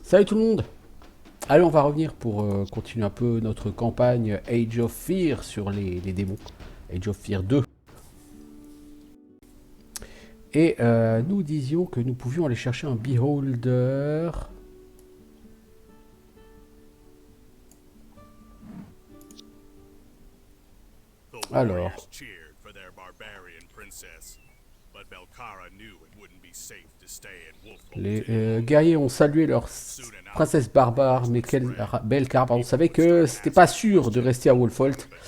Salut tout le monde. Allez, on va revenir pour continuer un peu notre campagne Age of Fear sur les démons. Age of Fear 2. Et nous disions que nous pouvions aller chercher un Beholder. The Alors, warriors cheered for their barbarian princess, but Belkara knew it wouldn't be safe to stay in Wolfhold les too long. guerriers ont salué leur Soon enough, princesse barbare, mais Belcar, pardon, savait que c'était pas sûr de rester à Wolfholt. become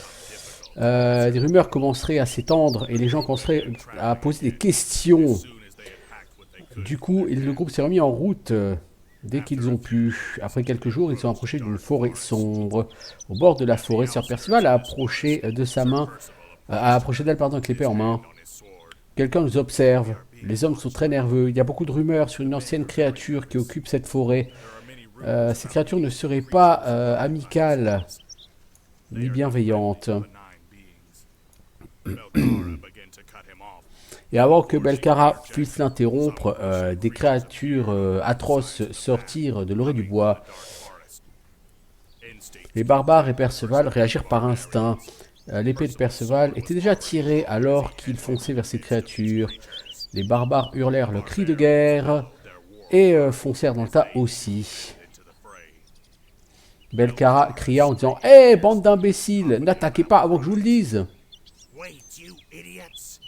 difficult. Des rumeurs commenceraient à s'étendre et les gens commenceraient à poser des questions. As soon as they had packed what they could Du for coup, their le groupe s'est remis en route dès qu'ils ont pu. Après quelques jours, ils sont approchés d'une forêt sombre. Au bord de la forêt, Sir Percival a approché de sa main, a approché d'elle pardon, avec l'épée en main. on his sword. Quelqu'un nous observe. Les hommes sont très nerveux. Il y a beaucoup de rumeurs sur une ancienne créature qui occupe cette forêt. There are many rumors Ces créatures ne seraient pas amicales ni bienveillantes. benign beings. Belkara began to cut him off. Et avant que Belcara puisse l'interrompre, des créatures atroces sortirent de l'orée du bois. Dark forest. Instinct Les barbares et Perceval réagirent par instinct. L'épée de Perceval était déjà tirée alors qu'il fonçait vers ces créatures. Les barbares hurlèrent le cri de guerre their war et foncèrent dans le tas aussi. into the fray. Belcara cria en disant « Hé, bande d'imbéciles, n'attaquez pas avant que je vous le dise !» Wait, you idiots!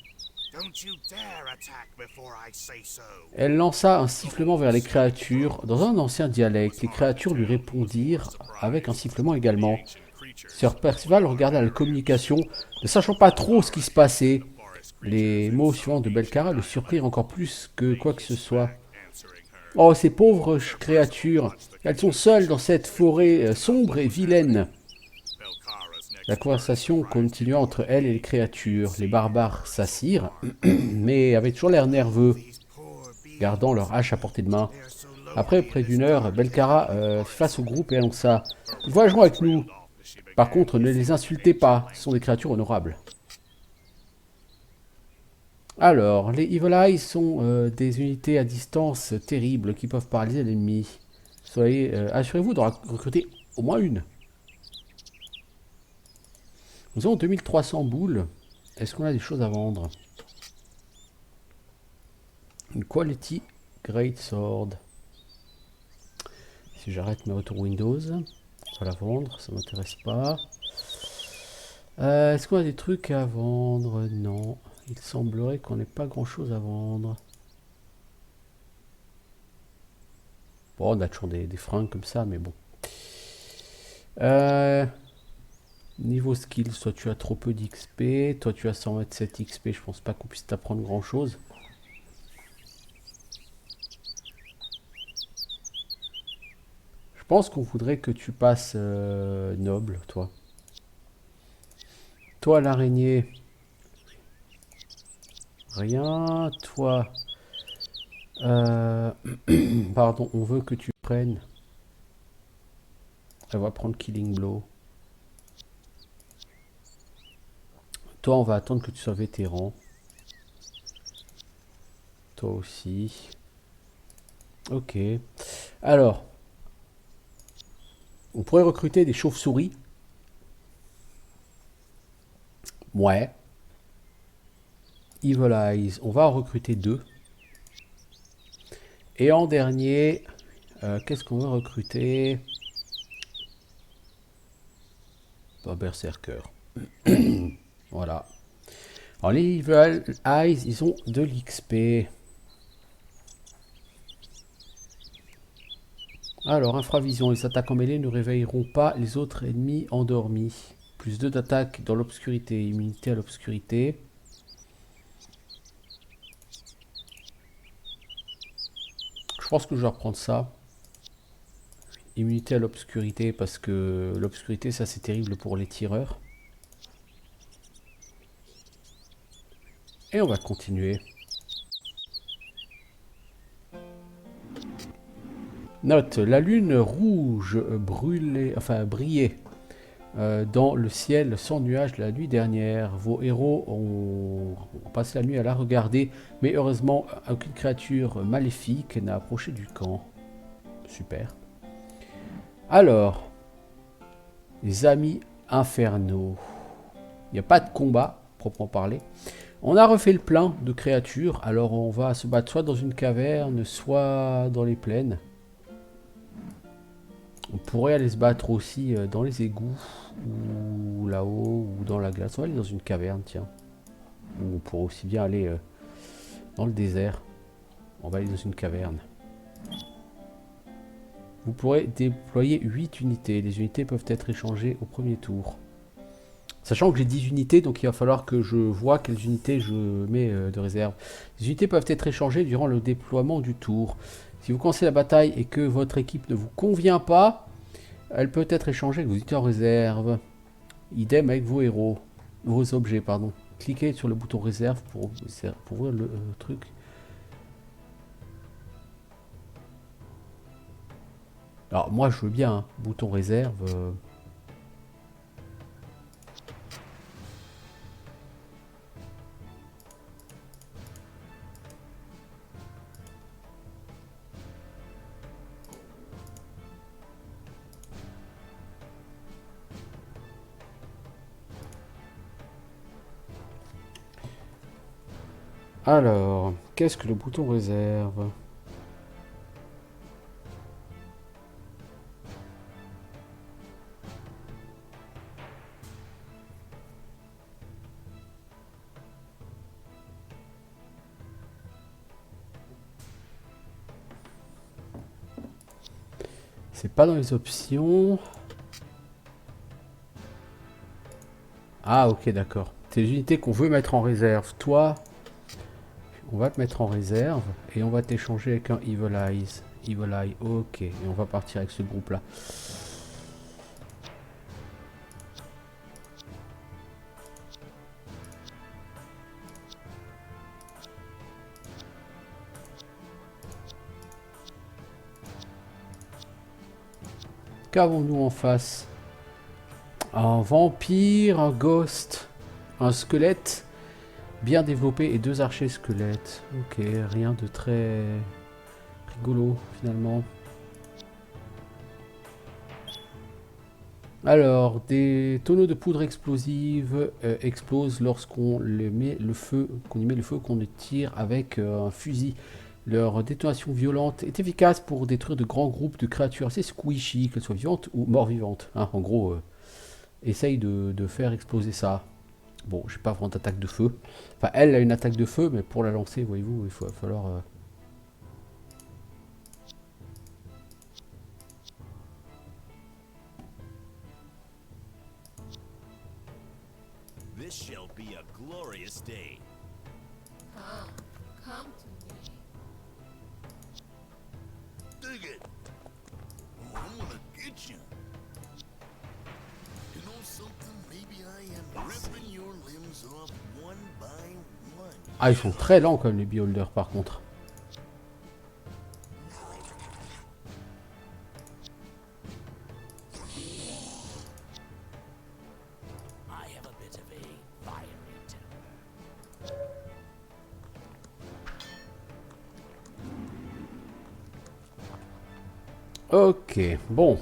Don't you dare attack before I say so. Elle lança un sifflement vers les créatures dans un ancien dialecte. Les créatures lui répondirent avec un sifflement également. Ancient creatures Sir Percival regarda la communication, ne sachant pas trop ce qui se passait. Les mots suivants de Belcara le surprirent encore plus que quoi que ce soit. answering her. Oh, ces pauvres créatures, elles sont seules dans cette forêt sombre et vilaine. Belkara's next La conversation continua entre elle et les créatures. Les barbares s'assirent, mais avaient toujours l'air nerveux, These poor beings, gardant leur hache à portée de main. they're so lonely. Après près d'une heure, Belcara fit face au groupe et annonça « Ils voyageront avec nous. Par contre, ne les insultez pas, ce sont des créatures honorables. » Alors, les Evil Eyes sont des unités à distance terribles qui peuvent paralyser l'ennemi. Assurez-vous de recruter au moins une. Nous avons 2300 boules. Est-ce qu'on a des choses à vendre? Une Quality Great Sword. Si j'arrête mes retours Windows, on va la vendre, ça m'intéresse pas. Est-ce qu'on a des trucs à vendre? Non. Il semblerait qu'on n'ait pas grand chose à vendre. Bon, on a toujours des fringues comme ça, mais bon. Niveau skill, soit tu as trop peu d'XP, toi tu as 127 XP, je pense pas qu'on puisse t'apprendre grand chose. Je pense qu'on voudrait que tu passes noble, toi. Toi l'araignée. Rien, toi. Pardon, on veut que tu prennes. Elle va prendre Killing Blow. Toi, on va attendre que tu sois vétéran. Toi aussi. Ok. Alors, on pourrait recruter des chauves-souris. Ouais. Evil Eyes, on va en recruter 2. Et en dernier, qu'est-ce qu'on va recruter? Pas Berserker. Voilà. Alors les Evil Eyes, ils ont de l'XP. Alors, infravision, les attaques en mêlée ne réveilleront pas les autres ennemis endormis. Plus 2 d'attaque dans l'obscurité, immunité à l'obscurité. Je pense que je vais reprendre ça. Immunité à l'obscurité, parce que l'obscurité, ça c'est terrible pour les tireurs. Et on va continuer. Note, la lune rouge brillait dans le ciel sans nuages la nuit dernière. Vos héros ont passé la nuit à la regarder, mais heureusement, aucune créature maléfique n'a approché du camp. Super. Alors, les amis infernaux. Il n'y a pas de combat, proprement parlé. On a refait le plein de créatures. Alors on va se battre soit dans une caverne, soit dans les plaines. On pourrait aller se battre aussi dans les égouts, ou là-haut, ou dans la glace. On va aller dans une caverne, tiens. Ou on pourrait aussi bien aller dans le désert. On va aller dans une caverne. Vous pourrez déployer 8 unités. Les unités peuvent être échangées au premier tour. Sachant que j'ai 10 unités, donc il va falloir que je vois quelles unités je mets de réserve. Les unités peuvent être échangées durant le déploiement du tour. Si vous commencez la bataille et que votre équipe ne vous convient pas, elle peut être échangée avec vos unités en réserve. Idem avec vos héros. Vos objets, pardon. Cliquez sur le bouton réserve pour ouvrir le truc. Alors moi je veux bien, hein, bouton réserve. Alors, qu'est-ce que le bouton réserve? C'est pas dans les options. Ah ok d'accord. C'est les unités qu'on veut mettre en réserve. Toi, on va te mettre en réserve et on va t'échanger avec un Evil Eyes. Evil Eye, ok. Et on va partir avec ce groupe là. Qu'avons-nous en face? Un vampire, un ghost, un squelette bien développé et 2 archers squelettes. Ok, rien de très rigolo finalement. Alors, des tonneaux de poudre explosive explosent lorsqu'on met le feu, qu'on y met le feu, qu'on tire avec un fusil. Leur détonation violente est efficace pour détruire de grands groupes de créatures assez squishy, qu'elles soient vivantes ou mort-vivantes. Hein, en gros, essaye de faire exploser ça. Bon, j'ai pas vraiment d'attaque de feu. Enfin, elle a une attaque de feu, mais pour la lancer, voyez-vous, il va falloir... This shall be a glorious day. Come to me. Dig it. Oh, I'm gonna get you. You know something? Maybe I am ripping your limbs off one by one. Ah, ils sont très lents comme les beholders par contre. I have a bit of a fiery temper. Ok, bon.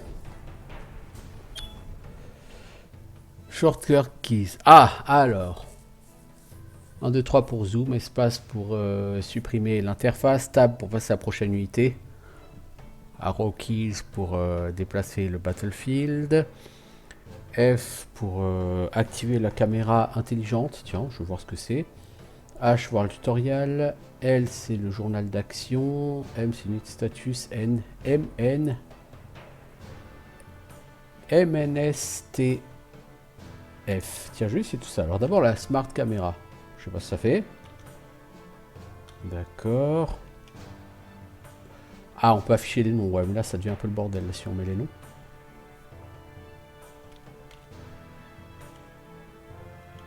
Shortcut keys. Ah, alors. 1, 2, 3 pour zoom, espace pour supprimer l'interface, tab pour passer à la prochaine unité. Arrow keys pour déplacer le battlefield. F pour activer la caméra intelligente. Tiens, je veux voir ce que c'est. H, voir le tutoriel. L, c'est le journal d'action. M, c'est unité status. N, MN. MNST. F. Tiens, je vais essayer tout ça. Alors d'abord la smart caméra. Je sais pas ce que ça fait. D'accord. Ah, on peut afficher les noms. Ouais, mais là, ça devient un peu le bordel là, si on met les noms.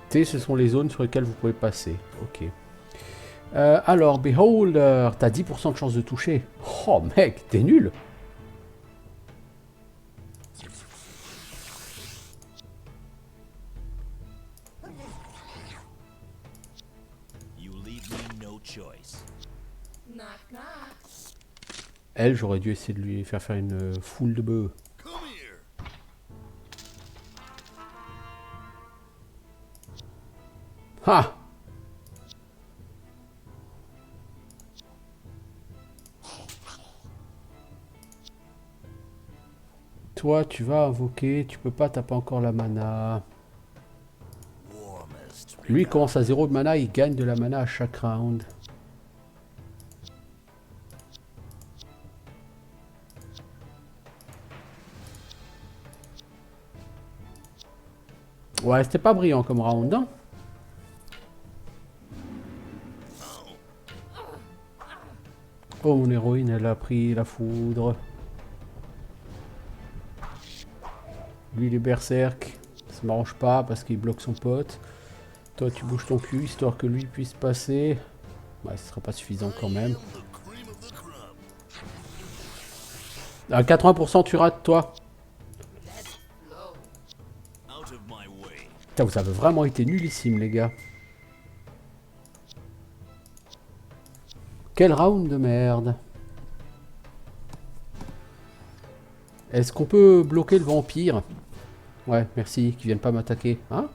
T, ce sont les zones sur lesquelles vous pouvez passer. Ok. Alors, Beholder, t'as 10% de chance de toucher. Oh, mec, t'es nul. You leave me no choice. Knock knock. Elle, j'aurais dû essayer de lui faire faire une foule de bœufs. Come here. Ah! Toi, tu vas invoquer, tu peux pas, t'as pas encore la mana. Warmest. Lui, il commence à 0 de mana, il gagne de la mana à chaque round. Ouais, c'était pas brillant comme round, hein? Oh, mon héroïne, elle a pris la foudre. Lui, il est berserk. Ça m'arrange pas parce qu'il bloque son pote. Toi, tu bouges ton cul, histoire que lui puisse passer. Ouais, ce sera pas suffisant quand même. À 80%, tu rates, toi. Putain, vous avez vraiment été nullissime, les gars. Quel round de merde. Est-ce qu'on peut bloquer le vampire? Ouais, merci, qu'ils viennent pas m'attaquer. Hein?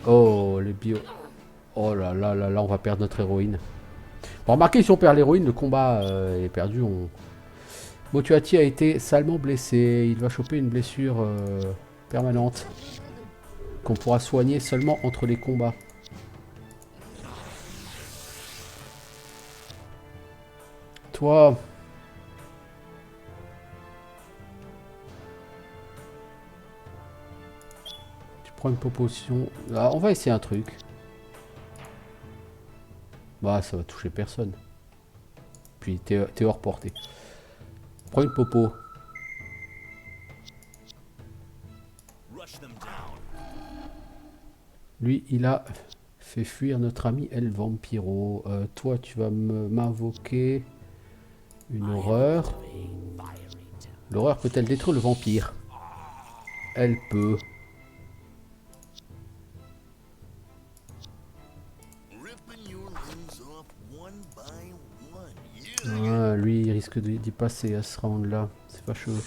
Oh, les bio... Oh là là là là, on va perdre notre héroïne. Bon, remarquez, si on perd l'héroïne, le combat est perdu. Motuati a été salement blessé. Il va choper une blessure permanente. Qu'on pourra soigner seulement entre les combats. Toi... Tu prends une proposition. Ah, on va essayer un truc. Bah, ça va toucher personne. Puis t'es hors portée. Prends une popo. Lui, il a fait fuir notre ami El Vampiro. Toi, tu vas m'invoquer une horreur. L'horreur peut-elle détruire le vampire? Elle peut. Ah, lui, il risque d'y passer à ce round-là. C'est fâcheux.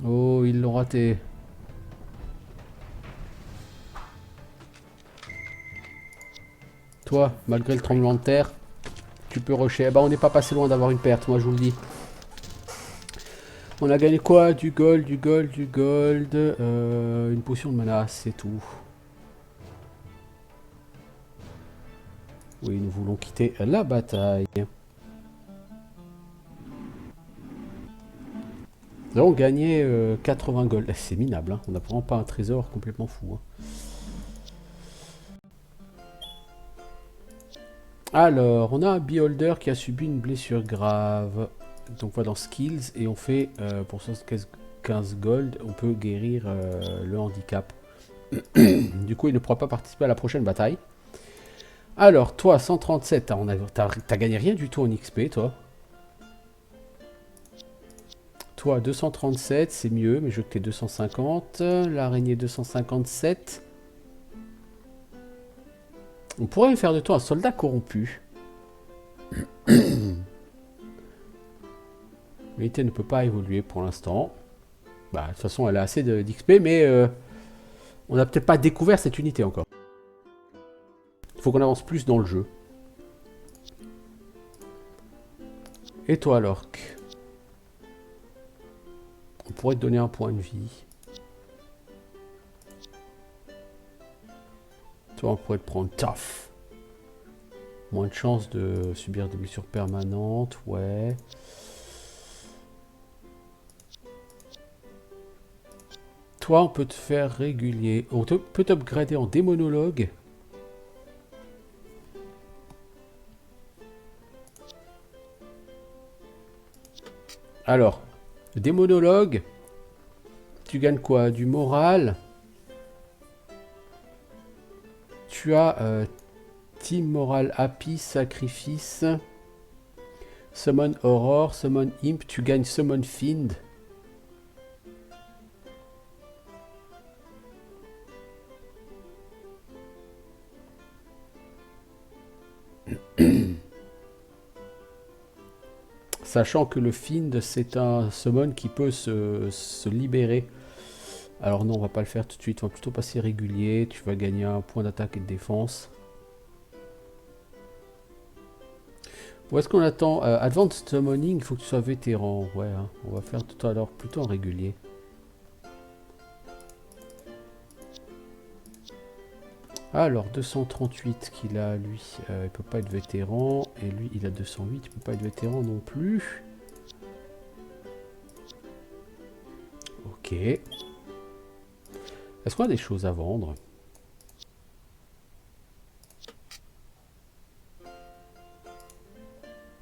Oh, ils l'ont raté. Toi, malgré le tremblement de terre, tu peux rusher. Eh ben, on n'est pas passé loin d'avoir une perte, moi je vous le dis. On a gagné quoi? Du gold, du gold, du gold. Une potion de mana, c'est tout. Oui, nous voulons quitter la bataille. Nous avons gagné 80 gold. C'est minable, hein. On n'a vraiment pas un trésor complètement fou. Hein. Alors, on a un beholder qui a subi une blessure grave. Donc, on va dans skills et on fait pour 75 gold, on peut guérir le handicap. Du coup, il ne pourra pas participer à la prochaine bataille. Alors, toi, 137, t'as gagné rien du tout en XP, toi. Toi, 237, c'est mieux, mais je veux que t'aies 250. L'araignée, 257. On pourrait faire de toi un soldat corrompu. L'unité ne peut pas évoluer pour l'instant. Bah, de toute façon, elle a assez d'XP, mais on n'a peut-être pas découvert cette unité encore. Il faut qu'on avance plus dans le jeu. Et toi, l'orque? On pourrait te donner un point de vie. Toi, on pourrait te prendre tough. Moins de chances de subir des blessures permanentes, ouais. Toi, on peut te faire régulier. On peut t'upgrader en démonologue. Alors, le démonologue, tu gagnes quoi? Du moral. Tu as Team Moral Happy, Sacrifice, Summon Horror, Summon Imp, tu gagnes Summon Fiend. Sachant que le Find, c'est un summon qui peut se libérer. Alors non, on va pas le faire tout de suite. On va plutôt passer régulier. Tu vas gagner un point d'attaque et de défense. Où est-ce qu'on attend Advanced Summoning, il faut que tu sois vétéran. Ouais, hein, on va faire tout à l'heure plutôt en régulier. Alors, 238 qu'il a, lui, il peut pas être vétéran. Et lui, il a 208, il peut pas être vétéran non plus. Ok. Est-ce qu'on a des choses à vendre?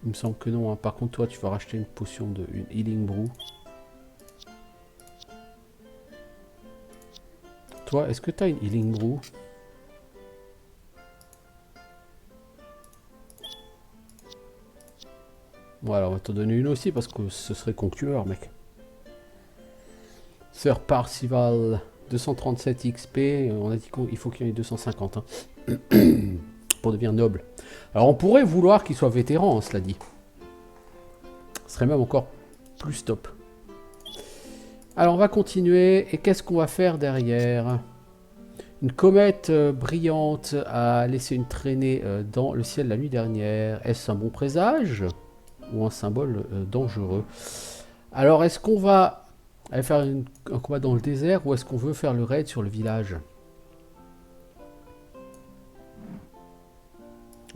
Il me semble que non. Hein. Par contre, toi, tu vas racheter une potion de une Healing Brew. Toi, est-ce que tu as une Healing Brew? Voilà, on va te donner une aussi parce que ce serait con que tu meurs, mec. Sir Parcival, 237 XP. On a dit qu'il faut qu'il y en ait 250 hein, pour devenir noble. Alors, on pourrait vouloir qu'il soit vétéran, hein, cela dit. Ce serait même encore plus top. Alors, on va continuer. Et qu'est-ce qu'on va faire derrière? Une comète brillante a laissé une traînée dans le ciel la nuit dernière. Est-ce un bon présage ou un symbole dangereux? Alors, est-ce qu'on va aller faire un combat dans le désert ou est-ce qu'on veut faire le raid sur le village?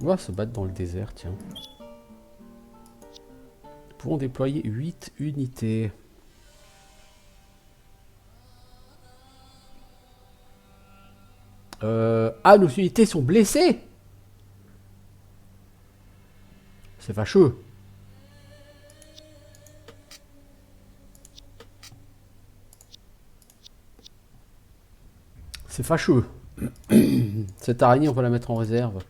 On va se battre dans le désert, tiens. Nous pouvons déployer 8 unités. Ah, nos unités sont blessées. C'est fâcheux. C'est fâcheux. Cette araignée, on va la mettre en réserve.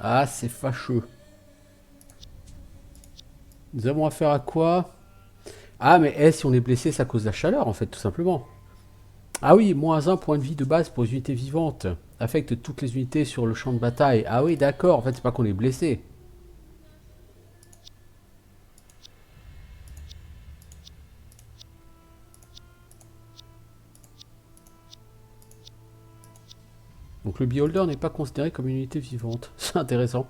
Ah, c'est fâcheux. Nous avons affaire à quoi? Ah, mais si on est blessé, c'est à cause de la chaleur, en fait, tout simplement. Ah oui, -1 point de vie de base pour les unités vivantes. Affecte toutes les unités sur le champ de bataille. Ah oui, d'accord, en fait, c'est pas qu'on est blessé. Donc le beholder n'est pas considéré comme une unité vivante. C'est intéressant.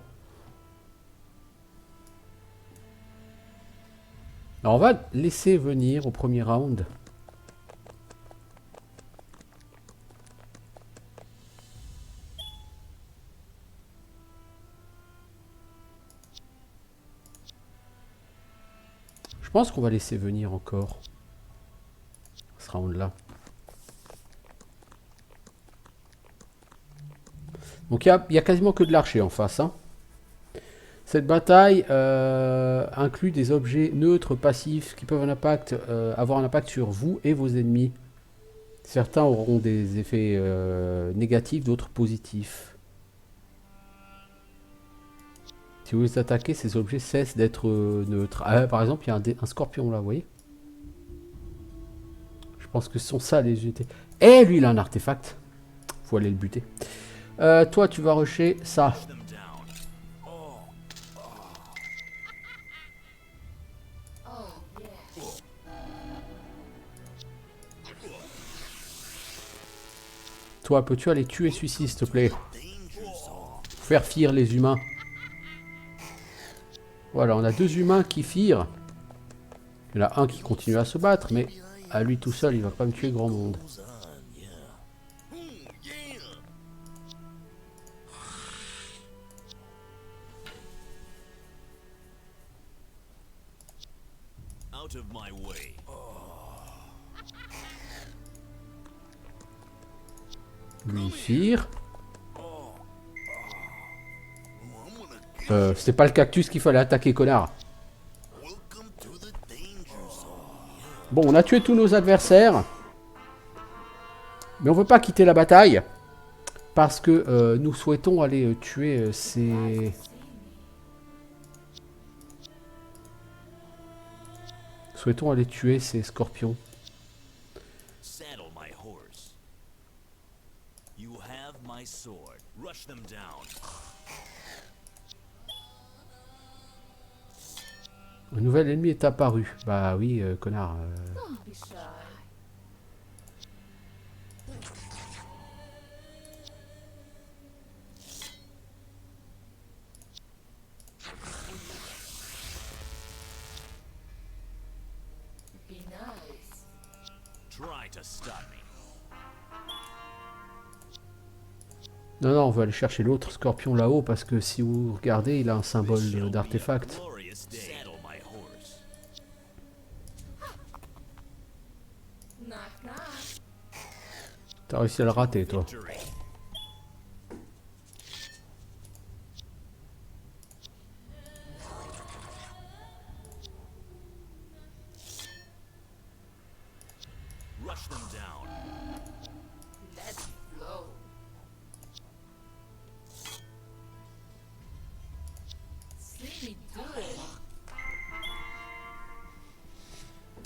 Alors on va laisser venir au premier round. Je pense qu'on va laisser venir encore ce round-là. Donc il y a quasiment que de l'archer en face. Hein. Cette bataille inclut des objets neutres passifs qui peuvent avoir un impact sur vous et vos ennemis. Certains auront des effets négatifs, d'autres positifs. Si vous les attaquez, ces objets cessent d'être neutres. Par exemple, il y a un scorpion là, vous voyez? Je pense que ce sont ça les unités. Et lui, il a un artefact. Faut aller le buter. Toi, tu vas rusher ça. Toi, peux-tu aller tuer celui-ci, s'il te plaît? Faire fuir les humains. Voilà, on a 2 humains qui firent. Il y en a un qui continue à se battre, mais à lui tout seul, il va pas me tuer grand monde. Lui fire. C'était pas le cactus qu'il fallait attaquer, connard. Bon, on a tué tous nos adversaires. Mais on veut pas quitter la bataille. Parce que nous souhaitons aller tuer ces... Souhaitons aller tuer ces scorpions. Saddle my horse. You have my sword. Rush them down. Un nouvel ennemi est apparu. Bah oui, connard. Don't be shy. Be nice. Try to stop me. Non, non, on va aller chercher l'autre scorpion là-haut parce que si vous regardez, il a un symbole This shall be a d'artefact. glorious day. Saddle my horse. Knock knock. T'as réussi à le rater, toi. Victory. Rush them down. Let's flow. See me do it.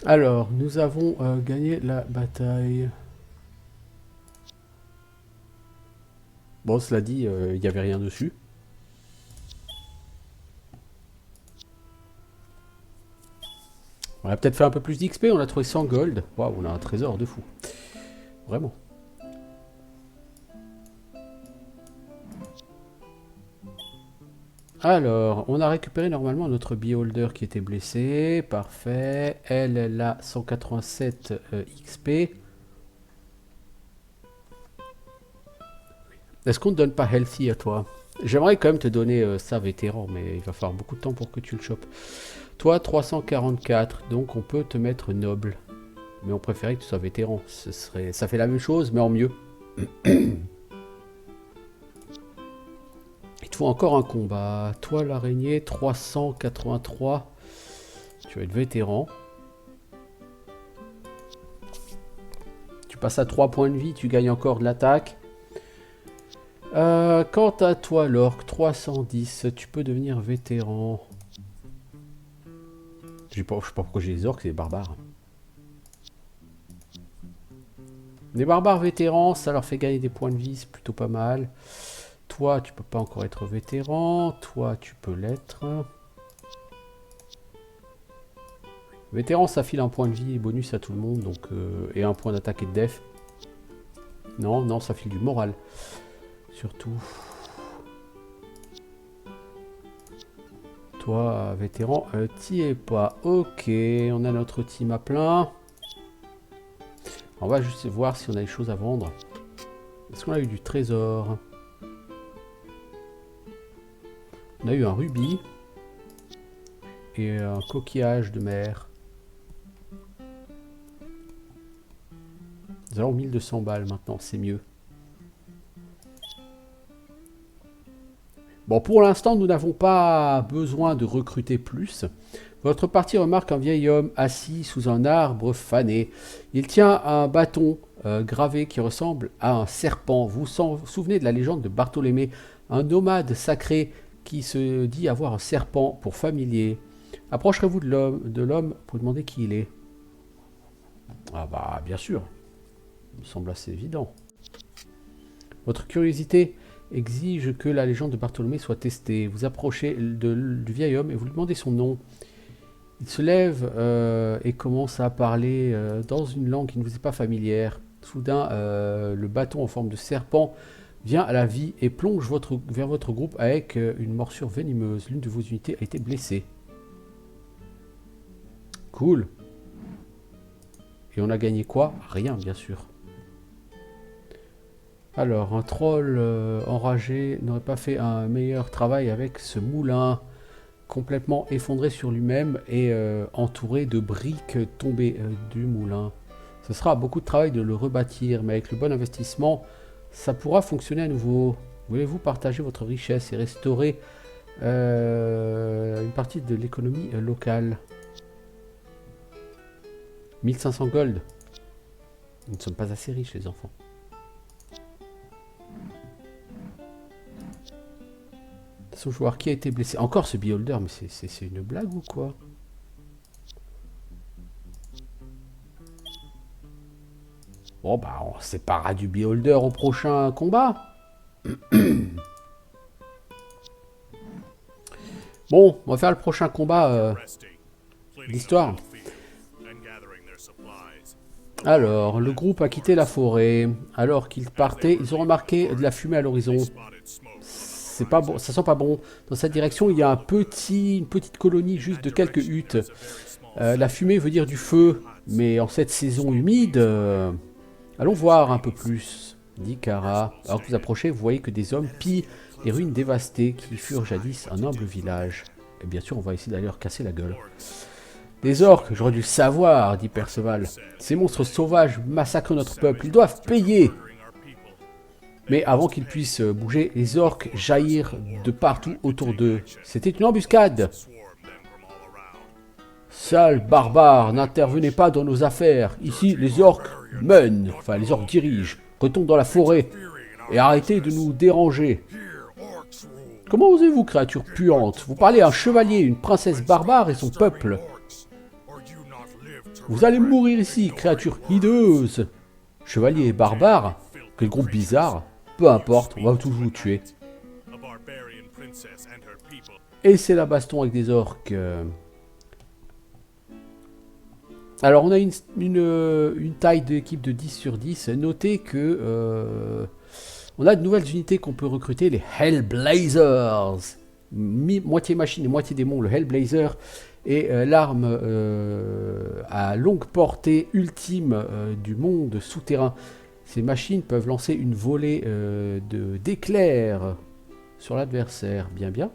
Alors, nous avons gagné la bataille. Bon, cela dit, il n'y avait rien dessus. On a peut-être fait un peu plus d'XP, on a trouvé 100 gold. Waouh, on a un trésor de fou. Vraiment. Alors, on a récupéré normalement notre beholder qui était blessé. Parfait. Elle a 187 XP. Est-ce qu'on ne donne pas healthy à toi? J'aimerais quand même te donner ça vétéran, mais il va falloir beaucoup de temps pour que tu le chopes. Toi, 344, donc on peut te mettre noble. Mais on préférait que tu sois vétéran. Ça fait la même chose, mais en mieux. Il te faut encore un combat. Toi, l'araignée, 383. Tu vas être vétéran. Tu passes à 3 points de vie, tu gagnes encore de l'attaque. Quant à toi, l'orque, 310, tu peux devenir vétéran. Je sais pas pourquoi j'ai les orques, c'est des barbares. Les barbares vétérans, ça leur fait gagner des points de vie, c'est plutôt pas mal. Toi, tu peux pas encore être vétéran. Toi, tu peux l'être. Vétéran, ça file un point de vie et bonus à tout le monde, donc et un point d'attaque et de def. Non, non, ça file du moral. Surtout. Toi, vétéran, t'y es pas. Ok, on a notre team à plein. On va juste voir si on a des choses à vendre. Est-ce qu'on a eu du trésor? On a eu un rubis. Et un coquillage de mer. Nous avons 1200 balles maintenant, c'est mieux. Bon, pour l'instant, nous n'avons pas besoin de recruter plus. Votre partie remarque un vieil homme assis sous un arbre fané. Il tient un bâton gravé qui ressemble à un serpent. Vous vous souvenez de la légende de Bartholomé, un nomade sacré qui se dit avoir un serpent pour familier. Approcherez-vous de l'homme pour demander qui il est. Ah bah, bien sûr. Il me semble assez évident. Votre curiosité exige que la légende de Bartholomé soit testée. Vous approchez du vieil homme et vous lui demandez son nom. Il se lève et commence à parler dans une langue qui ne vous est pas familière. Soudain, le bâton en forme de serpent vient à la vie et plonge vers votre groupe avec une morsure venimeuse. L'une de vos unités a été blessée. Cool. Et on a gagné quoi? Rien, bien sûr. Alors, un troll enragé n'aurait pas fait un meilleur travail avec ce moulin complètement effondré sur lui-même et entouré de briques tombées du moulin. Ce sera beaucoup de travail de le rebâtir, mais avec le bon investissement, ça pourra fonctionner à nouveau. Voulez-vous partager votre richesse et restaurer une partie de l'économie locale? 1500 gold. Nous ne sommes pas assez riches, les enfants. Joueur qui a été blessé. Encore ce beholder, mais c'est une blague ou quoi? Bon, bah, on se séparera du beholder au prochain combat. Bon, on va faire le prochain combat Resting, cleaning d'histoire. up the field, and gathering their supplies. Alors, le groupe a quitté la forêt. Alors qu'ils partaient, ils ont remarqué de la fumée à l'horizon. Spotted smoke. C'est pas bon, ça sent pas bon. Dans cette direction, il y a une petite colonie juste de quelques huttes. La fumée veut dire du feu, mais en cette saison humide, allons voir un peu plus, dit Kara. Alors que vous approchez, vous voyez que des hommes pillent les ruines dévastées qui furent jadis un humble village. Et bien sûr, on va essayer d'aller leur casser la gueule. Des orques, j'aurais dû le savoir, dit Perceval. Ces monstres sauvages massacrent notre peuple, ils doivent payer. Mais avant qu'ils puissent bouger, les orques jaillirent de partout autour d'eux. C'était une embuscade. Sales barbares, n'intervenez pas dans nos affaires. Ici, les orques mènent, enfin les orques dirigent. Retournez dans la forêt et arrêtez de nous déranger. Comment osez-vous, créature puante? Vous parlez à un chevalier, une princesse barbare et son peuple. Vous allez mourir ici, créature hideuse. Chevalier et barbare? Quel groupe bizarre. Peu importe, on va tous vous tuer. A barbarian princess and her people. Et c'est la baston avec des orques. Alors, on a une taille d'équipe de 10 sur 10. Notez que on a de nouvelles unités qu'on peut recruter, les Hellblazers. Moitié machine et moitié démon, le Hellblazer. Et l'arme à longue portée ultime du monde souterrain. Ces machines peuvent lancer une volée d'éclairs sur l'adversaire. Bien, bien.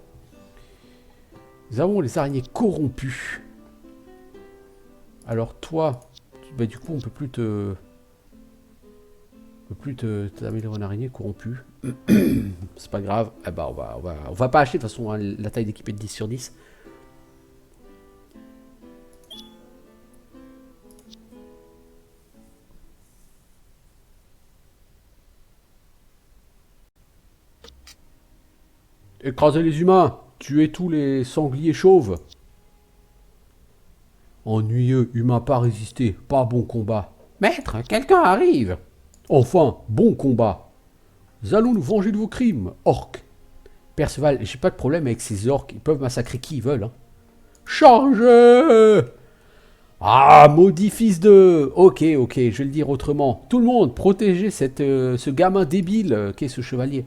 Nous avons les araignées corrompues. Alors toi, bah, du coup on peut plus t'améliorer en araignée corrompue. C'est pas grave. Ah bah, on va pas acheter de toute façon, hein, la taille d'équipe est de 10 sur 10. Écraser les humains, tuer tous les sangliers chauves. Ennuyeux, humain pas résisté, pas bon combat. Maître, quelqu'un arrive. Enfin, bon combat. Nous allons nous venger de vos crimes, orques. Perceval, j'ai pas de problème avec ces orques, ils peuvent massacrer qui ils veulent. Hein. Chargez! Ah, maudit fils de... Ok, je vais le dire autrement. Tout le monde, protégez ce gamin débile qu'est ce chevalier.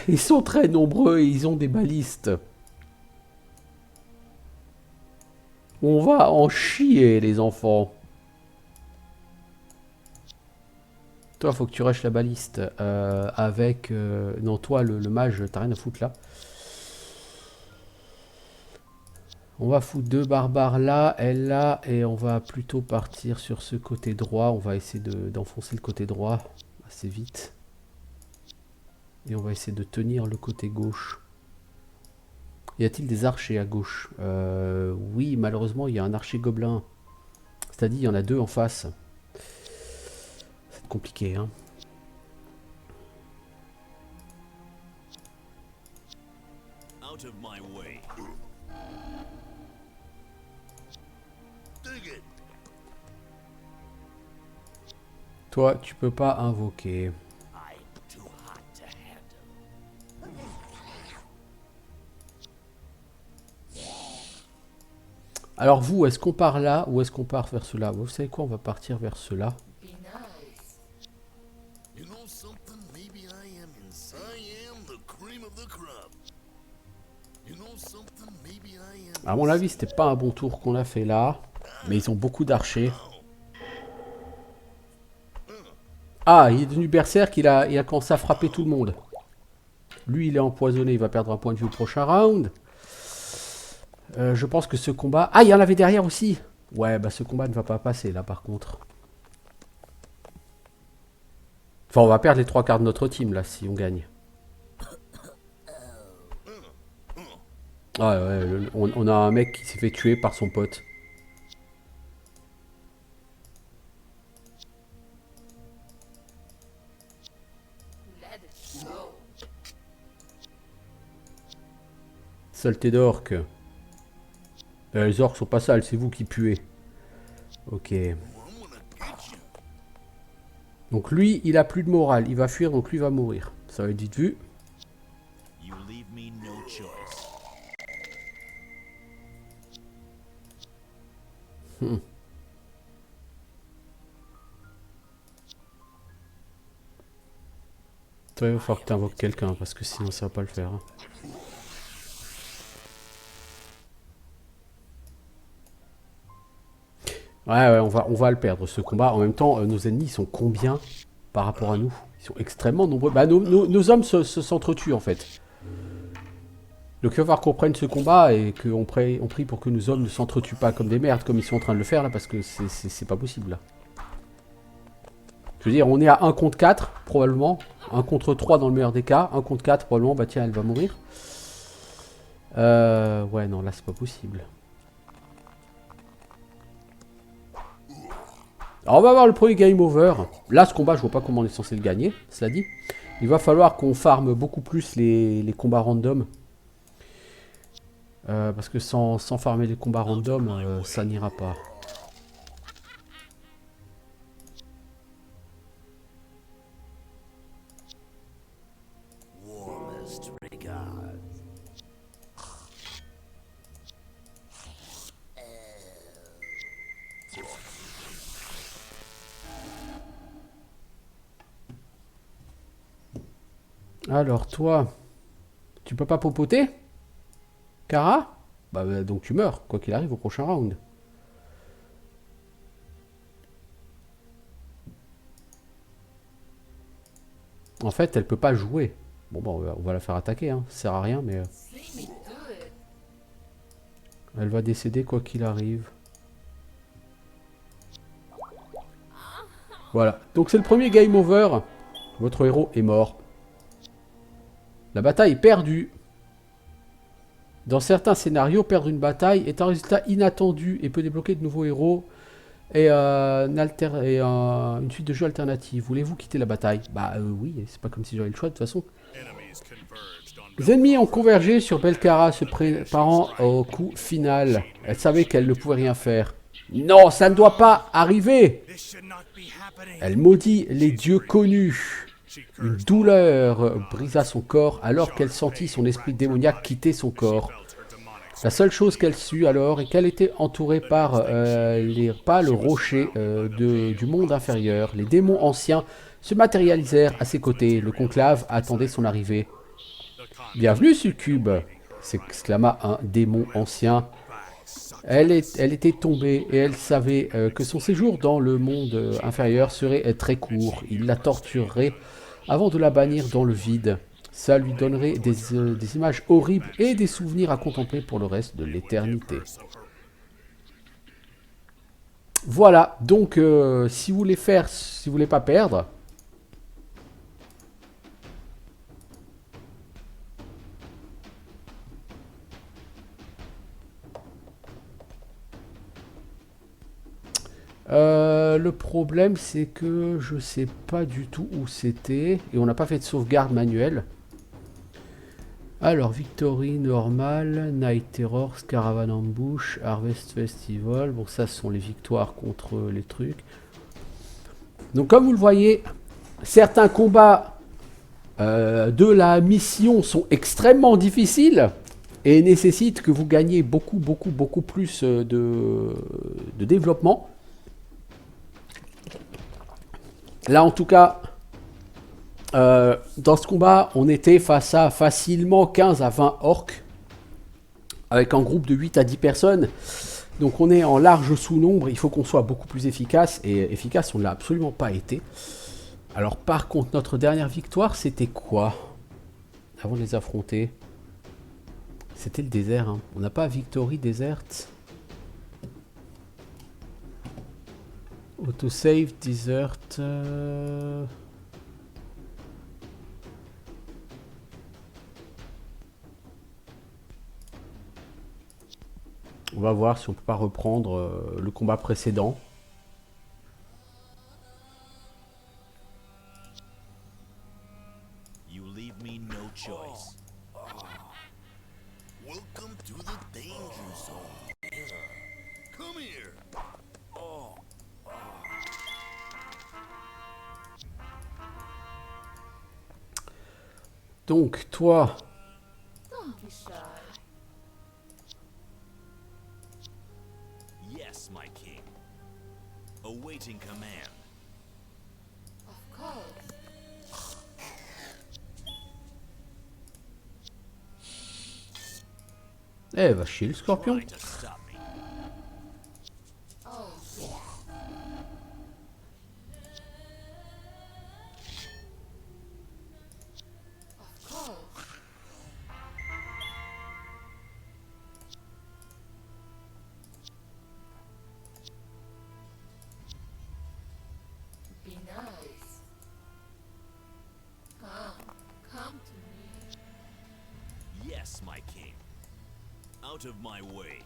Ils sont très nombreux et ils ont des balistes. On va en chier, les enfants. Toi, faut que tu rushes la baliste avec... non, toi, le mage, t'as rien à foutre là. On va foutre 2 barbares là, elle là, et on va plutôt partir sur ce côté droit. On va essayer d'enfoncer le côté droit assez vite. Et on va essayer de tenir le côté gauche. Y a-t-il des archers à gauche? Oui, malheureusement, il y a un archer gobelin. C'est-à-dire, il y en a 2 en face. C'est compliqué, hein. Out of my way. Dig it. Toi, tu peux pas invoquer. I'm too hot to handle. Alors vous, est-ce qu'on part là ou est-ce qu'on part vers cela? Vous savez quoi, on va partir vers cela. Be nice. You know something? Maybe I am the cream of the crop. You know something? Maybe I am. À mon avis, c'était pas un bon tour qu'on a fait là. Mais ils ont beaucoup d'archers. Ah, il est devenu berserk, il a commencé à frapper tout le monde. Lui, il est empoisonné, il va perdre un point de vue au prochain round. Je pense que ce combat... Ah, il y en avait derrière aussi. Ouais, bah ce combat ne va pas passer là par contre. Enfin, on va perdre les 3 quarts de notre team là si on gagne. Ouais, on a un mec qui s'est fait tuer par son pote. Let it go. Saleté d'orque. Les orques sont pas sales, c'est vous qui puez. Ok. I'm gonna get you. Donc lui, il a plus de morale. Il va fuir, donc lui va mourir. Ça va être vite vu. You leave me no choice. Toi, il va falloir que tu invoques quelqu'un, parce que sinon ça va pas le faire. Hein. Ouais, on va le perdre, ce combat. En même temps, nos ennemis, ils sont combien par rapport à nous? Ils sont extrêmement nombreux. Bah, nos hommes s'entretuent, en fait. Donc il va falloir qu'on prenne ce combat et qu'on prie pour que nos hommes ne s'entretuent pas comme des merdes, comme ils sont en train de le faire, là, parce que c'est pas possible, là. Je veux dire, on est à 1 contre 4, probablement. 1 contre 3 dans le meilleur des cas. 1 contre 4, probablement. Bah tiens, elle va mourir. Ouais, non, là, c'est pas possible. Alors, on va voir le premier game over. Là, ce combat, je vois pas comment on est censé le gagner, cela dit. Il va falloir qu'on farme beaucoup plus les combats random. Parce que sans farmer les combats random, ça n'ira pas. Warmest regards. Alors, toi, tu peux pas popoter? Kara? Bah, donc tu meurs, quoi qu'il arrive au prochain round. En fait, elle peut pas jouer. Bon, bah, on va la faire attaquer, hein. Ça sert à rien, mais... See me do it. elle va décéder quoi qu'il arrive. Voilà. Donc c'est le premier game over. Votre héros est mort. La bataille est perdue. Dans certains scénarios, perdre une bataille est un résultat inattendu et peut débloquer de nouveaux héros et, une suite de jeux alternatifs. Voulez-vous quitter la bataille? Bah oui, c'est pas comme si j'avais le choix de toute façon. Enemies converged on Les ennemis ont convergé sur Belcara, se préparant au coup final. Elle savait qu'elle ne pouvait rien faire. Non, ça ne doit pas arriver! This should not be happening. Elle maudit les dieux connus. Une douleur brisa son corps alors qu'elle sentit son esprit démoniaque quitter son corps. La seule chose qu'elle sut alors est qu'elle était entourée par les pâles rochers du monde inférieur. Les démons anciens se matérialisèrent à ses côtés. Le conclave attendait son arrivée. « Bienvenue, Succube !» s'exclama un démon ancien. Elle était tombée et elle savait que son séjour dans le monde inférieur serait très court. Il la torturerait avant de la bannir dans le vide. Ça lui donnerait des images horribles et des souvenirs à contempler pour le reste de l'éternité. Voilà, donc si vous voulez pas perdre... le problème c'est que je sais pas du tout où c'était et on n'a pas fait de sauvegarde manuelle. Alors Victory, Normal, Night Terror, Caravan Ambush, Harvest Festival. Bon, ça ce sont les victoires contre les trucs. Donc comme vous le voyez, certains combats de la mission sont extrêmement difficiles et nécessitent que vous gagnez beaucoup plus de développement. Là, en tout cas, dans ce combat, on était face à facilement 15 à 20 orques, avec un groupe de 8 à 10 personnes. Donc on est en large sous-nombre, il faut qu'on soit beaucoup plus efficace, et efficace, on ne l'a absolument pas été. Alors par contre, notre dernière victoire, c'était quoi? Avant de les affronter, c'était le désert, hein. On n'a pas Victory Desert. Autosave, Desert... On va voir si on peut pas reprendre le combat précédent. You leave me no choice. Welcome to the danger zone. Come here. Donc, toi, Don't be shy. Yes, my king. Awaiting command. Of course. eh, va chier le scorpion. Try to stop me. Oh, yeah. Of course. Be nice. Come to me. Yes, my king. Out of my way.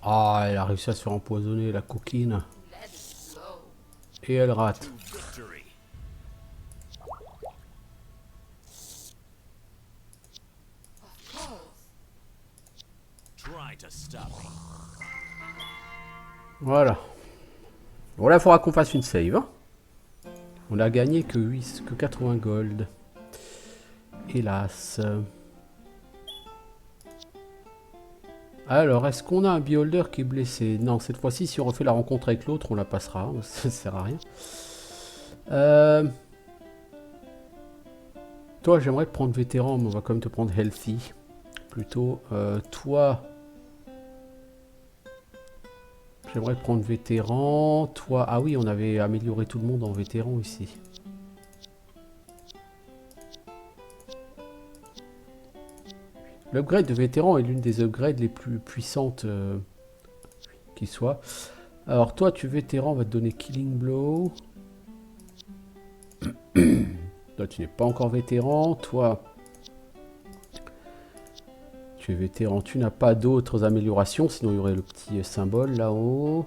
Ah, elle a réussi à se faire empoisonner, la coquine. Let it go. Et elle rate. To victory. Of course. Try to stop me. Voilà. Bon, là, il faudra qu'on fasse une save. Hein. On a gagné que 80 gold. Hélas. Alors, est-ce qu'on a un beholder qui est blessé? Non, cette fois-ci, si on refait la rencontre avec l'autre, on la passera. Ça ne sert à rien. Toi, j'aimerais te prendre vétéran, mais on va quand même te prendre healthy. Plutôt. Toi... J'aimerais te prendre vétéran. Toi... Ah oui, on avait amélioré tout le monde en vétéran ici. L'upgrade de vétéran est l'une des upgrades les plus puissantes qui soit. Alors toi, tu es vétéran, on va te donner Killing Blow. Toi, tu n'es pas encore vétéran. Toi, tu es vétéran. Tu n'as pas d'autres améliorations, sinon il y aurait le petit symbole là-haut.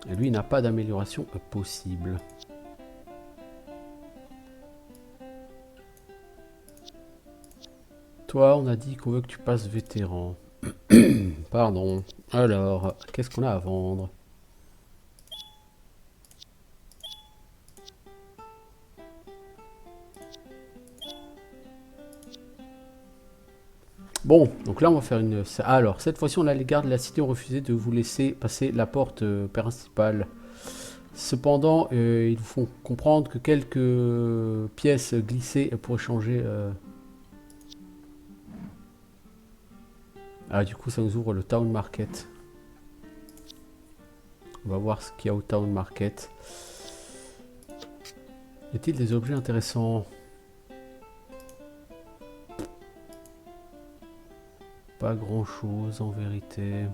Et lui, il n'a pas d'amélioration possible. Toi, on a dit qu'on veut que tu passes vétéran. Pardon. Alors, qu'est-ce qu'on a à vendre? Bon, donc là, on va faire une... Alors, cette fois-ci, on a les gardes de la cité ont refusé de vous laisser passer la porte principale. Cependant, ils vous font comprendre que quelques pièces glissées pour échanger... Ah, du coup, ça nous ouvre le Town Market. On va voir ce qu'il y a au Town Market. Y a-t-il des objets intéressants? Pas grand-chose en vérité.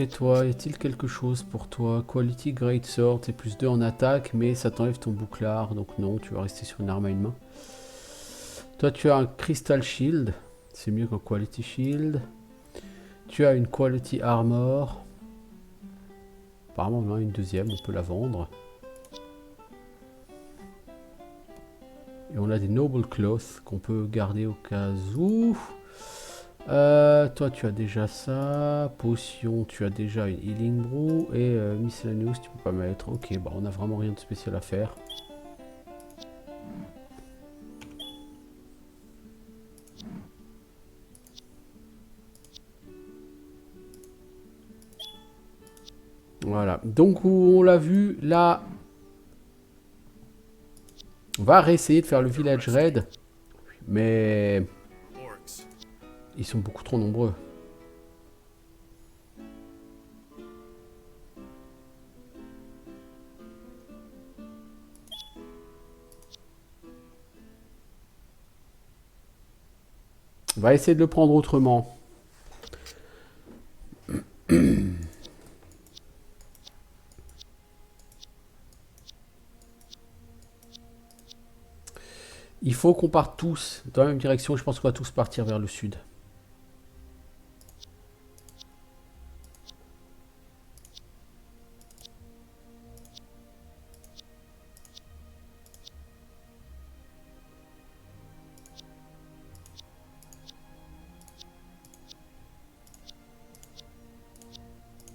Et toi, y a-t-il quelque chose pour toi? Quality Great Sword, c'est plus 2 en attaque, mais ça t'enlève ton bouclard, donc non, tu vas rester sur une arme à une main. Toi, tu as un Crystal Shield, c'est mieux qu'un Quality Shield. Tu as une Quality Armor. Apparemment, on en a une deuxième, on peut la vendre. Et on a des Noble Cloth qu'on peut garder au cas où. Toi, tu as déjà ça. Potion, tu as déjà une Healing Brew. Et Miscellaneous, tu peux pas mettre. Ok, bah on a vraiment rien de spécial à faire. Voilà. Donc, on l'a vu, là... On va réessayer de faire le village raid. Mais... Orcs. Ils sont beaucoup trop nombreux. On va essayer de le prendre autrement. Il faut qu'on parte tous dans la même direction. Je pense qu'on va tous partir vers le sud.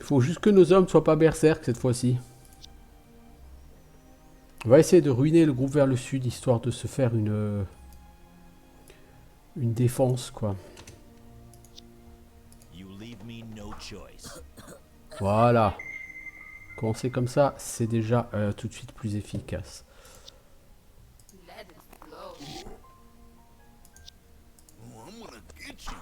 Il faut juste que nos hommes soient pas berserk cette fois-ci. On va essayer de ruiner le groupe vers le sud, histoire de se faire une défense, quoi. You leave me no choice. Voilà. Commencer comme ça, c'est déjà tout de suite plus efficace. Let it flow. Oh, I'm gonna get you.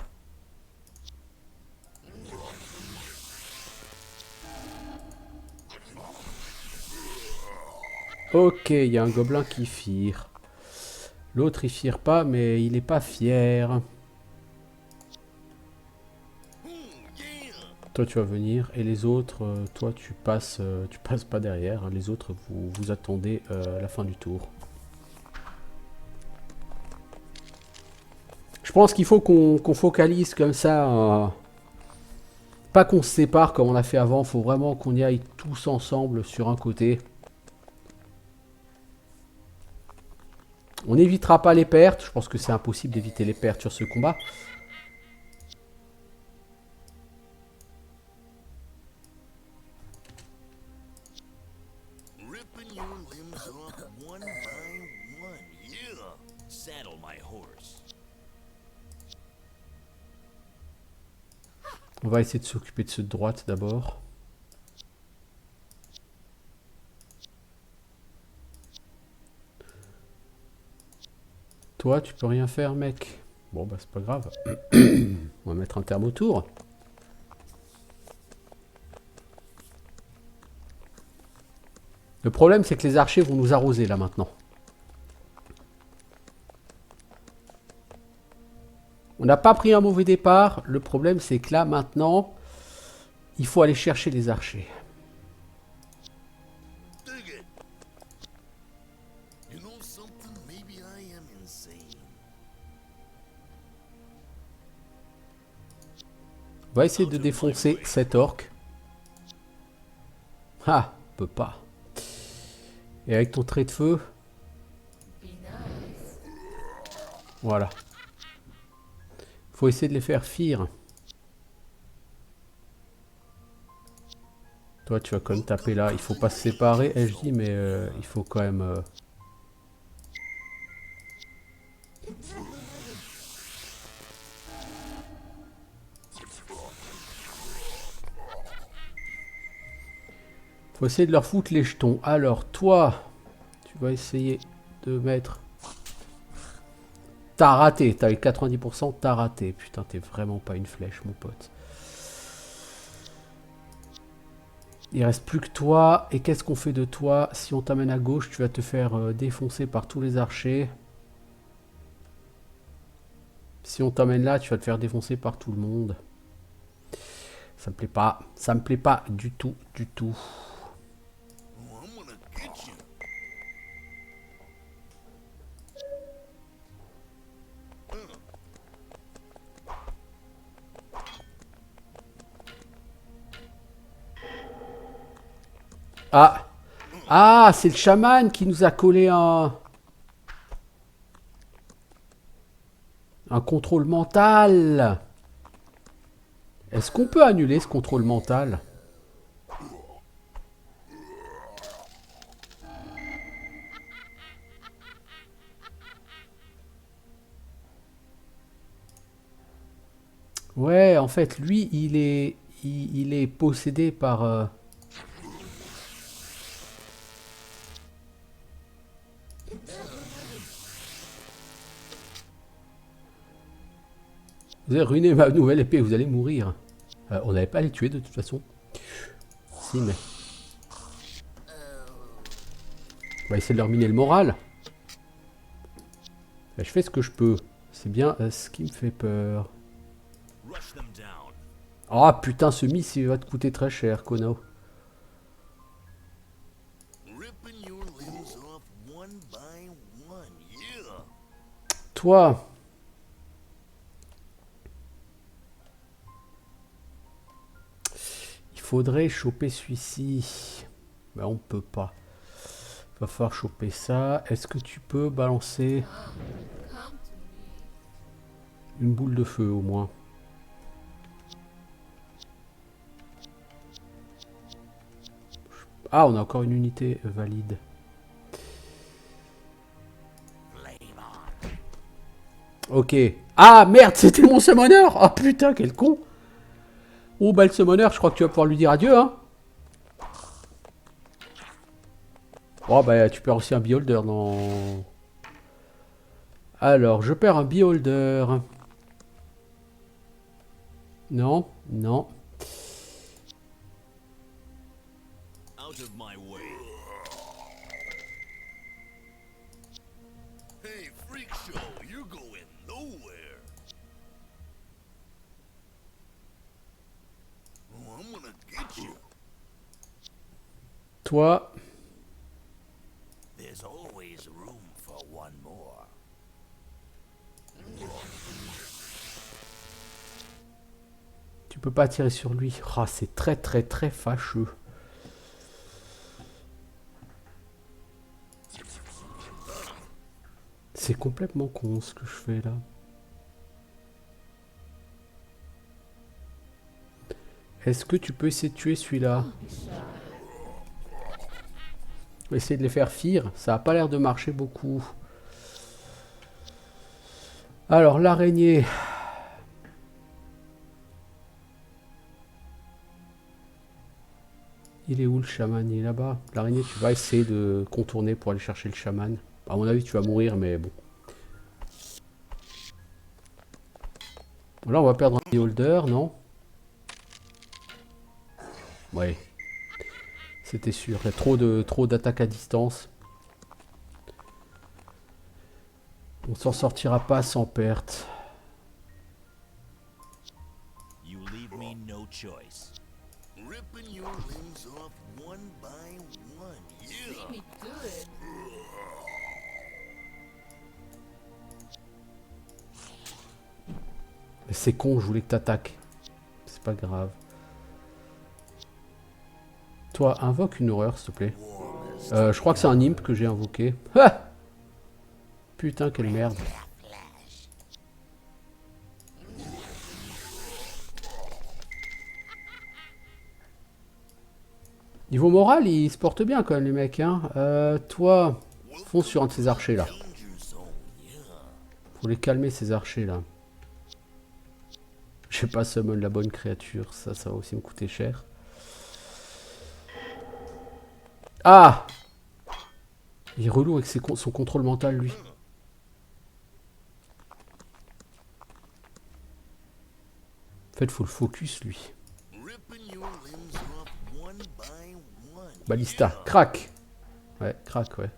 Ok, il y a un gobelin qui fire. L'autre, il fire pas, mais il est pas fier. Yeah. Toi, tu vas venir. Et les autres, toi, tu passes pas derrière. Hein. Les autres, vous attendez la fin du tour. Je pense qu'il faut qu'on focalise comme ça. Pas qu'on se sépare comme on a fait avant. Il faut vraiment qu'on y aille tous ensemble sur un côté. On n'évitera pas les pertes. Je pense que c'est impossible d'éviter les pertes sur ce combat. Ripping your limbs off one by one. Yeah. Saddle my horse. On va essayer de s'occuper de ceux de droite d'abord. Toi, tu peux rien faire, mec. Bon, bah, c'est pas grave. On va mettre un terme au tour. Le problème, c'est que les archers vont nous arroser, là, maintenant. On n'a pas pris un mauvais départ. Le problème, c'est que là, maintenant, il faut aller chercher les archers. Dig it. You know something? Maybe I am insane. On va essayer de défoncer cet orc. Ah, on peut pas. Et avec ton trait de feu, Be nice. voilà. Faut essayer de les faire fuir. Toi, tu vas quand même taper là. Il faut pas se séparer, ai-je dit, mais il faut quand même... Faut essayer de leur foutre les jetons. Alors, toi, tu vas essayer de mettre... T'as raté. T'as eu 90%, t'as raté. Putain, t'es vraiment pas une flèche, mon pote. Il reste plus que toi. Et qu'est-ce qu'on fait de toi? Si on t'amène à gauche, tu vas te faire défoncer par tous les archers. Si on t'amène là, tu vas te faire défoncer par tout le monde. Ça me plaît pas. Ça me plaît pas du tout, du tout. Oh, I'm gonna get you. Ah! Ah, c'est le chaman qui nous a collé un contrôle mental. Est-ce qu'on peut annuler ce contrôle mental? Ouais, en fait, lui, il est possédé par... Vous avez ruiné ma nouvelle épée, vous allez mourir. On n'avait pas à les tuer de toute façon. Si, mais... On va essayer de leur miner le moral. Je fais ce que je peux. C'est bien ce qui me fait peur. Rush them down. Ah putain, ce miss il va te coûter très cher, Kono. Ripping your limbs off one by one. Yeah. Toi. Il faudrait choper celui-ci. Mais on peut pas. Va falloir choper ça. Est-ce que tu peux balancer Come to me. une boule de feu au moins? Ah, on a encore une unité valide. Ok. Ah, merde, c'était mon summoner. Oh putain, quel con. Oh, bah le summoner, je crois que tu vas pouvoir lui dire adieu, hein. Oh, bah tu perds aussi un beholder dans... Alors, je perds un beholder. Non, non. Out of my way. Hey, freak show, you're going nowhere. Oh, I'm gonna get you. Toi, There's always room for one more. tu peux pas tirer sur lui. Ah, c'est très très très fâcheux. C'est complètement con ce que je fais là. Est-ce que tu peux essayer de tuer celui-là? Essayer de les faire fuir. Ça a pas l'air de marcher beaucoup. Alors, l'araignée. Il est où le chaman? Il est là-bas. L'araignée, tu vas essayer de contourner pour aller chercher le chaman. À mon avis, tu vas mourir, mais bon. Là, on va perdre un beholder, non? Ouais. C'était sûr. Il y a trop d'attaques à distance. On s'en sortira pas sans perte. You leave me no choice. Ripping your limbs off one by one. See Yeah. me do it. C'est con, je voulais que t'attaques. C'est pas grave. Toi, invoque une horreur, s'il te plaît. Je crois que c'est un imp que j'ai invoqué. Ah, putain, quelle merde. Niveau moral, ils se portent bien quand même, les mecs. Hein. Toi, fonce sur un de ces archers là. Faut les calmer, ces archers là. Je sais pas summon la bonne créature, ça va aussi me coûter cher. Ah! Il est relou avec son contrôle mental, lui. En fait, faut le focus, lui. Ripping your limbs off one by one. Ballista, crac! Ouais, crac, ouais.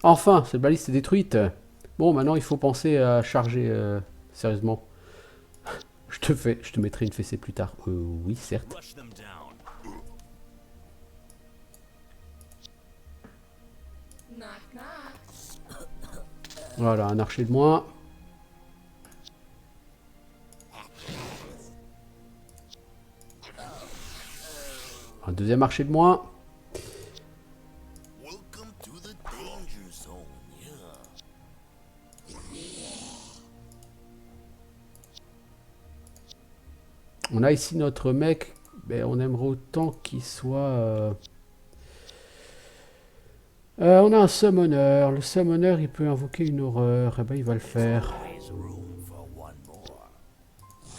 Enfin, cette baliste est détruite. Bon, maintenant, il faut penser à charger sérieusement. Je te mettrai une fessée plus tard. Oui, certes. Rush them down. Knock knock. Voilà, un archer de moins. Un deuxième archer de moins. Welcome to the danger zone. Yeah. On a ici notre mec. Ben, on aimerait autant qu'il soit... on a un summoner. Le summoner, il peut invoquer une horreur. Eh ben, il va le faire. Always room for one more.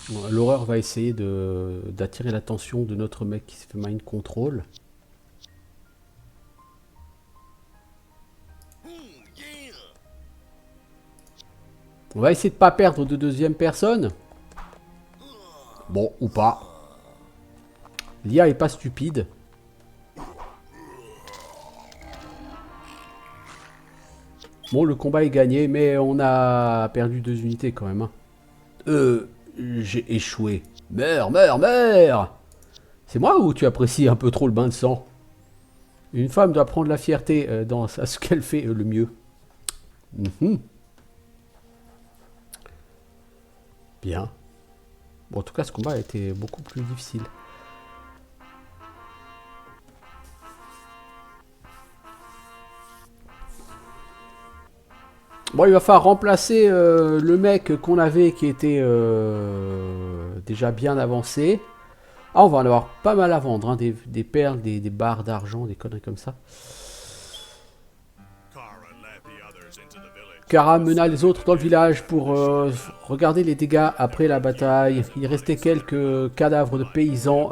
Bon, l'horreur va essayer d'attirer l'attention de notre mec qui se fait mind control. Yeah. On va essayer de pas perdre de deuxième personne. Bon, ou pas. L'IA est pas stupide. Bon, le combat est gagné, mais on a perdu 2 unités quand même. Hein. J'ai échoué. Meurs, meurs, meurs! C'est moi ou tu apprécies un peu trop le bain de sang? Une femme doit prendre la fierté dans ce qu'elle fait le mieux. Bien. Bon, en tout cas, ce combat a été beaucoup plus difficile. Bon, il va falloir remplacer le mec qu'on avait qui était déjà bien avancé. Ah, on va en avoir pas mal à vendre, hein, des perles, des barres d'argent, des conneries comme ça. Kara led the others into the village. Kara mena les autres dans le village pour regarder les dégâts après la bataille. Il restait quelques cadavres de paysans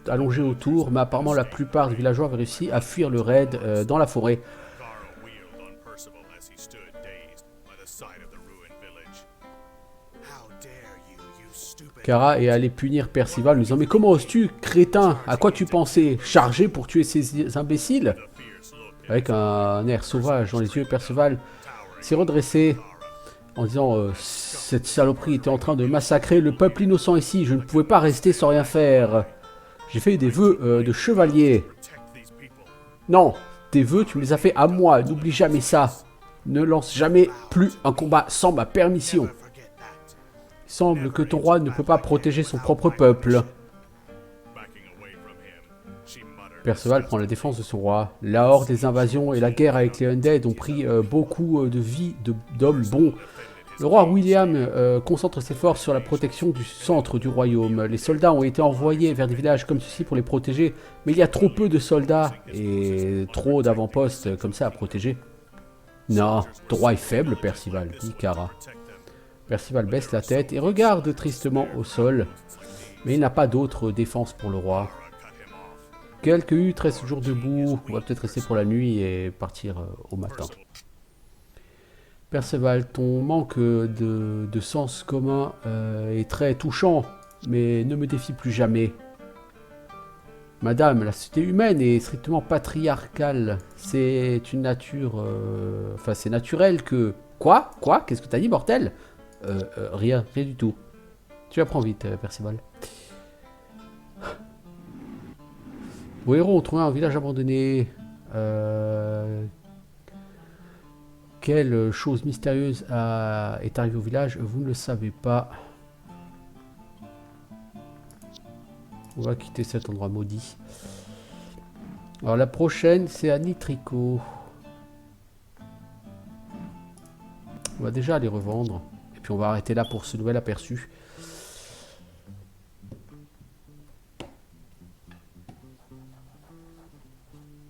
allongés autour, mais apparemment la plupart des villageois avaient réussi à fuir le raid dans la forêt. Kara wheeled on Percival as he stood dazed by the sight of the ruined village. How dare you, you stupid. Kara est allé punir Percival, lui disant « Mais comment oses-tu, crétin? À quoi tu pensais? Charger pour tuer ces imbéciles ?» The fierce look Avec un air sauvage dans les yeux, Percival s'est redressé en disant cette saloperie était en train de massacrer le peuple innocent ici. Je ne pouvais pas rester sans rien faire. J'ai fait des vœux de chevalier. protect these people. Non, tes vœux, tu me les as fait à moi. N'oublie jamais ça. Ne lance jamais plus un combat sans ma permission. Forget that. Il semble que ton roi ne peut pas protéger son propre peuple. Backing away from him, she muttered. Perceval prend la défense de son roi. La horde des invasions et la guerre avec les Undead ont pris beaucoup de vies d'hommes bons. Le roi William concentre ses forces sur la protection du centre du royaume. Les soldats ont été envoyés vers des villages comme ceci pour les protéger, mais il y a trop peu de soldats et trop d'avant-postes comme ça à protéger. Non, ton roi est faible, Percival, dit Kara. Percival baisse la tête et regarde tristement au sol, mais il n'a pas d'autre défense pour le roi. Quelques huttes restent toujours debout, on va peut-être rester pour la nuit et partir au matin. Perceval, ton manque de sens commun est très touchant, mais ne me défie plus jamais. Madame, la société humaine est strictement patriarcale. C'est une nature... Enfin, c'est naturel que... Quoi? Qu'est-ce que t'as dit, mortel? Rien du tout. Tu apprends vite, Perceval. Vos héros ont trouvé un village abandonné. Quelle chose mystérieuse est arrivée au village? Vous ne le savez pas. On va quitter cet endroit maudit. Alors la prochaine, c'est à Nitrico. On va déjà les revendre. Et puis on va arrêter là pour ce nouvel aperçu.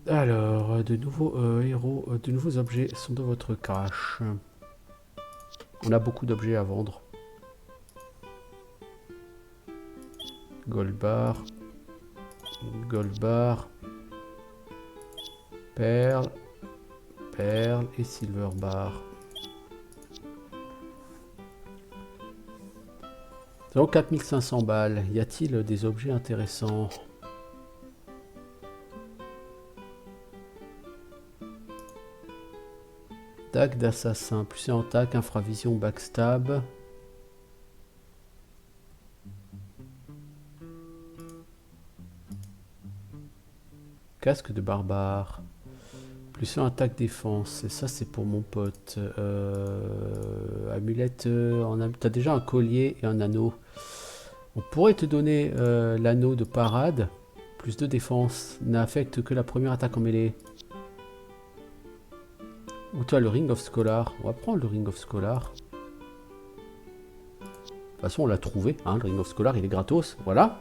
Alors, de nouveaux héros, de nouveaux objets sont dans votre cache. On a beaucoup d'objets à vendre. Gold bar. Perle et silver bar. Nous avons 4500 balles. Y a-t-il des objets intéressants? Dague d'assassin, plus c'est en tac, infravision, backstab. Casque de barbare. Plus c'est en attaque défense. Et ça c'est pour mon pote. Amulette. T'as déjà un collier et un anneau. On pourrait te donner l'anneau de parade. Plus de défense. N'affecte que la première attaque en mêlée. Ou toi le Ring of Scholar. On va prendre le Ring of Scholar. De toute façon on l'a trouvé. Hein, le Ring of Scholar il est gratos. Voilà.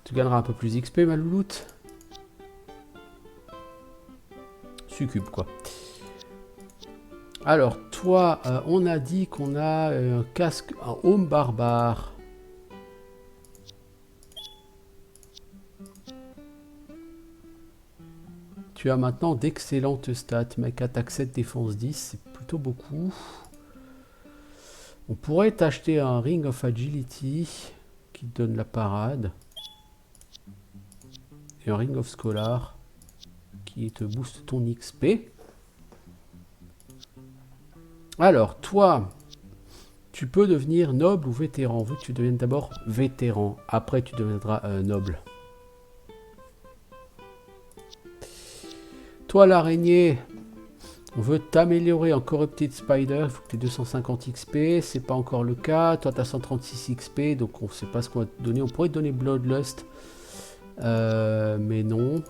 Tu gagneras un peu plus XP ma louloute. Succube quoi. Alors toi on a dit qu'on a un casque, un home barbare. Tu as maintenant d'excellentes stats, mec, attaque 7, défense 10, c'est plutôt beaucoup. On pourrait t'acheter un Ring of Agility qui te donne la parade. Et un Ring of Scholar qui te booste ton XP. Alors, toi, tu peux devenir noble ou vétéran. Vu que tu deviennes d'abord vétéran, après tu deviendras noble. Toi l'araignée, on veut t'améliorer en Corrupted Spider, il faut que tu aies 250 XP, c'est pas encore le cas. Toi tu as 136 XP, donc on sait pas ce qu'on va te donner. On pourrait te donner Bloodlust, mais non.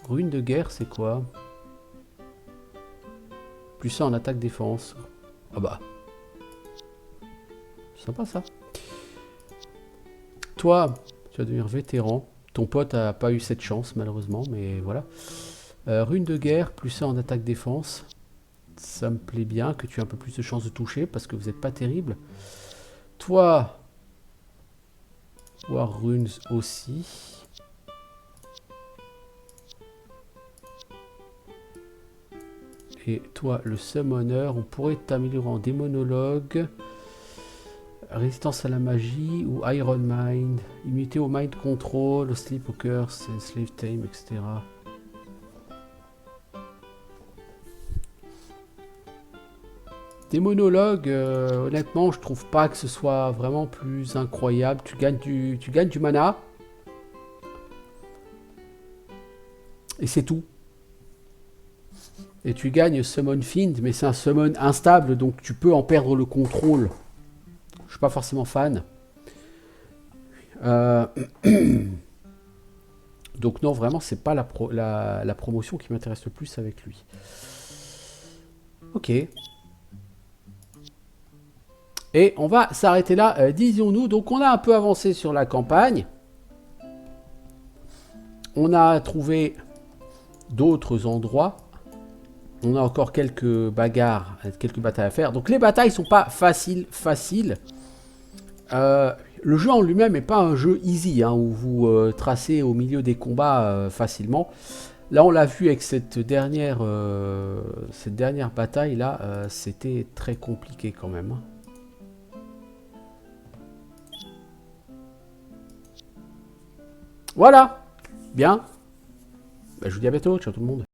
Rune de guerre, c'est quoi? Plus ça en attaque défense. Ah bah. Sympa ça. Toi, tu vas devenir vétéran. Ton pote a pas eu cette chance, malheureusement, mais voilà. Rune de guerre, plus 1 en attaque-défense. Ça me plaît bien que tu aies un peu plus de chances de toucher, parce que vous n'êtes pas terrible. Toi, War Runes aussi. Et toi, le Summoner, on pourrait t'améliorer en démonologue, résistance à la magie ou Iron Mind, immunité au Mind Control, au Sleepwalker, Slave Tame, etc. Démonologue, honnêtement, je trouve pas que ce soit vraiment plus incroyable. Tu gagnes du mana. Et c'est tout. Et tu gagnes Summon Fiend, mais c'est un summon instable, donc tu peux en perdre le contrôle. Je suis pas forcément fan. Donc non, vraiment, c'est pas la promotion qui m'intéresse le plus avec lui. Ok. Et on va s'arrêter là, disions-nous. Donc on a un peu avancé sur la campagne. On a trouvé d'autres endroits. On a encore quelques bagarres, quelques batailles à faire. Donc les batailles sont pas faciles. Le jeu en lui-même n'est pas un jeu easy, hein, où vous tracez au milieu des combats facilement. Là, on l'a vu avec cette dernière bataille là, c'était très compliqué quand même. Voilà, bien. Je vous dis à bientôt, ciao tout le monde.